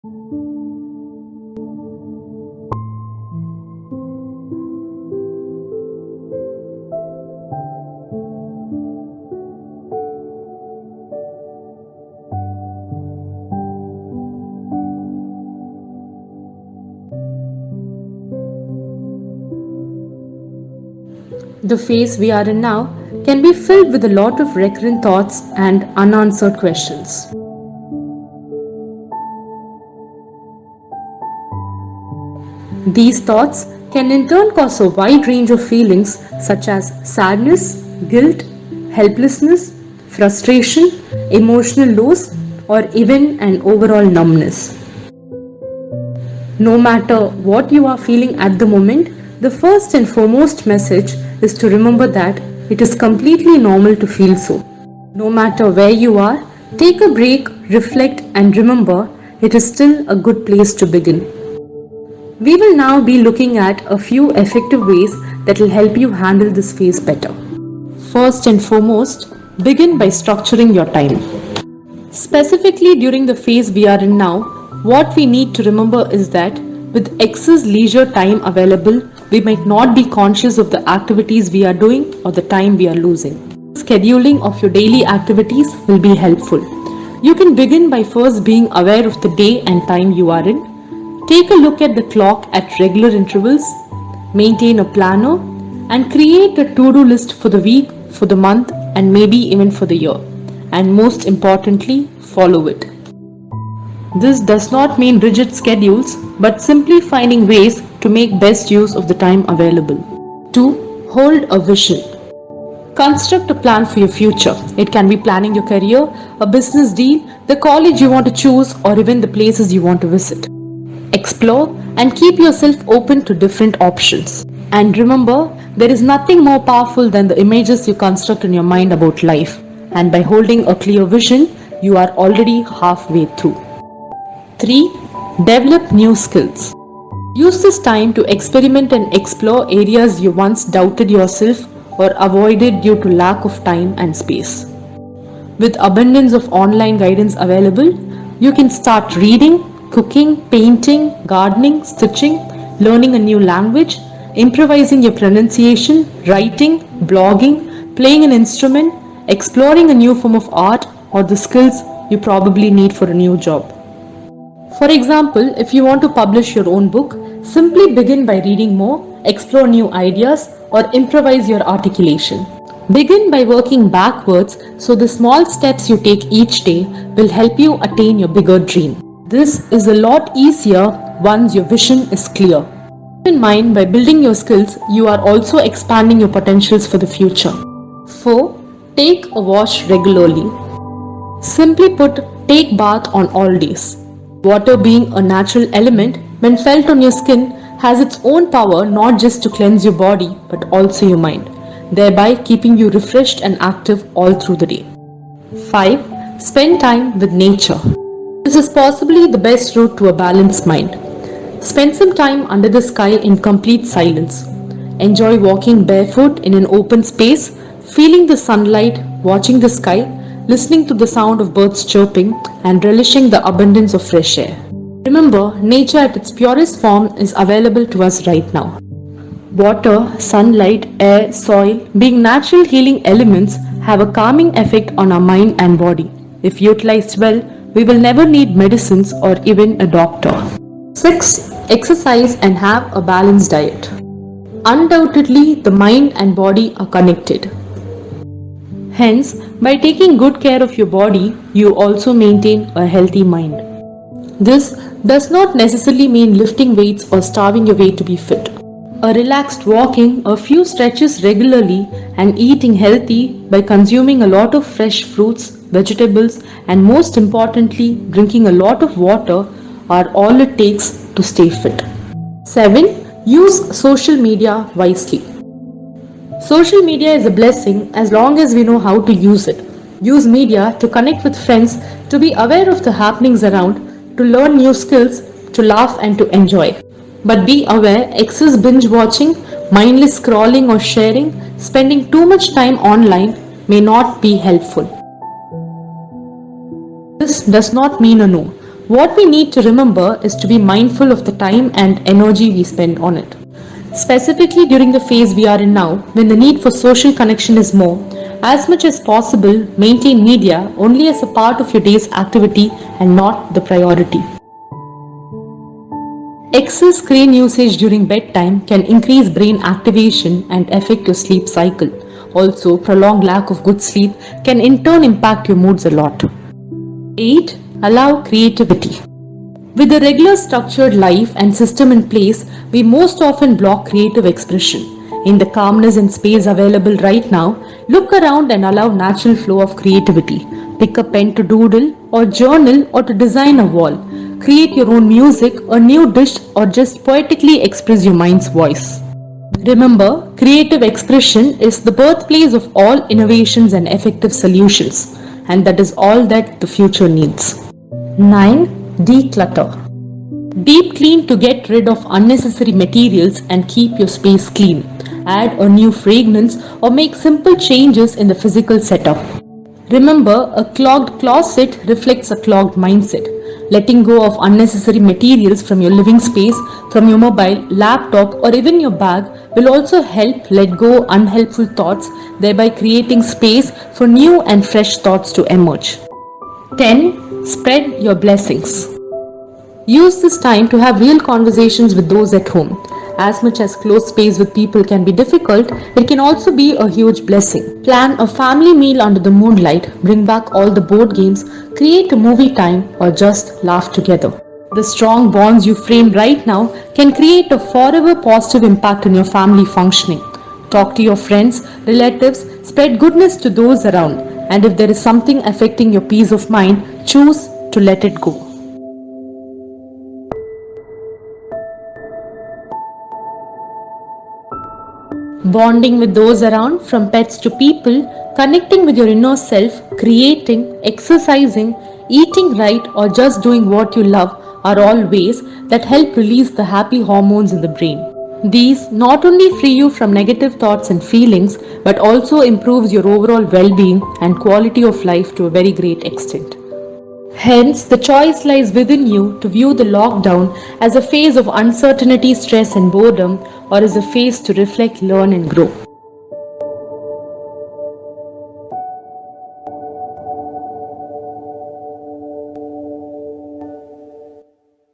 The phase we are in now can be filled with a lot of recurrent thoughts and unanswered questions. These thoughts can in turn cause a wide range of feelings such as sadness, guilt, helplessness, frustration, emotional loss, or even an overall numbness. No matter what you are feeling at the moment, the first and foremost message is to remember that it is completely normal to feel so. No matter where you are, take a break, reflect, and remember it is still a good place to begin. We will now be looking at a few effective ways that will help you handle this phase better. First and foremost, begin by structuring your time. Specifically during the phase we are in now, what we need to remember is that with excess leisure time available, we might not be conscious of the activities we are doing or the time we are losing. Scheduling of your daily activities will be helpful. You can begin by first being aware of the day and time you are in. Take a look at the clock at regular intervals, maintain a planner, and create a to-do list for the week, for the month, and maybe even for the year. And most importantly, follow it. This does not mean rigid schedules, but simply finding ways to make best use of the time available. 2. Hold a vision. Construct a plan for your future. It can be planning your career, a business deal, the college you want to choose, or even the places you want to visit. Explore and keep yourself open to different options. And remember, there is nothing more powerful than the images you construct in your mind about life. And by holding a clear vision, you are already halfway through. 3. Develop new skills. Use this time to experiment and explore areas you once doubted yourself or avoided due to lack of time and space. With abundance of online guidance available, you can start reading, cooking, painting, gardening, stitching, learning a new language, improvising your pronunciation, writing, blogging, playing an instrument, exploring a new form of art, or the skills you probably need for a new job. For example, if you want to publish your own book, simply begin by reading more, explore new ideas, or improvise your articulation. Begin by working backwards so the small steps you take each day will help you attain your bigger dream. This is a lot easier once your vision is clear. Keep in mind, by building your skills, you are also expanding your potentials for the future. 4. Take a wash regularly. Simply put, take bath on all days. Water, being a natural element, when felt on your skin, has its own power not just to cleanse your body but also your mind, thereby keeping you refreshed and active all through the day. 5. Spend time with nature. This is possibly the best route to a balanced mind. Spend some time under the sky in complete silence. Enjoy walking barefoot in an open space, feeling the sunlight, watching the sky, listening to the sound of birds chirping, and relishing the abundance of fresh air. Remember, nature at its purest form is available to us right now. Water, sunlight, air, soil, being natural healing elements, have a calming effect on our mind and body. If utilized well, we will never need medicines or even a doctor. 6. Exercise and have a balanced diet. Undoubtedly, the mind and body are connected. Hence, by taking good care of your body, you also maintain a healthy mind. This does not necessarily mean lifting weights or starving your way to be fit. A relaxed walking, a few stretches regularly, and eating healthy by consuming a lot of fresh fruits, vegetables, and most importantly, drinking a lot of water are all it takes to stay fit. 7. Use social media wisely. Social media is a blessing as long as we know how to use it. Use media to connect with friends, to be aware of the happenings around, to learn new skills, to laugh and to enjoy. But be aware, excess binge watching, mindless scrolling or sharing, spending too much time online may not be helpful. This does not mean a no, What we need to remember is to be mindful of the time and energy we spend on it. Specifically during the phase we are in now, when the need for social connection is more, as much as possible, maintain media only as a part of your day's activity and not the priority. Excess screen usage during bedtime can increase brain activation and affect your sleep cycle. Also, prolonged lack of good sleep can in turn impact your moods a lot. 8. Allow creativity. With a regular structured life and system in place, we most often block creative expression. In the calmness and space available right now, look around and allow natural flow of creativity. Pick a pen to doodle or journal or to design a wall. Create your own music, a new dish, or just poetically express your mind's voice. Remember, creative expression is the birthplace of all innovations and effective solutions, and that is all that the future needs. 9. Declutter. Deep clean to get rid of unnecessary materials and keep your space clean. Add a new fragrance or make simple changes in the physical setup. Remember, a clogged closet reflects a clogged mindset. Letting go of unnecessary materials from your living space, from your mobile, laptop, or even your bag will also help let go unhelpful thoughts, thereby creating space for new and fresh thoughts to emerge. 10. Spread your blessings. Use this time to have real conversations with those at home. As much as close space with people can be difficult, it can also be a huge blessing. Plan a family meal under the moonlight, bring back all the board games, create a movie time, or just laugh together. The strong bonds you frame right now can create a forever positive impact on your family functioning. Talk to your friends, relatives, spread goodness to those around, and if there is something affecting your peace of mind, choose to let it go. Bonding with those around, from pets to people, connecting with your inner self, creating, exercising, eating right, or just doing what you love are all ways that help release the happy hormones in the brain. These not only free you from negative thoughts and feelings, but also improves your overall well-being and quality of life to a very great extent. Hence, the choice lies within you to view the lockdown as a phase of uncertainty, stress, and boredom, or as a phase to reflect, learn, and grow.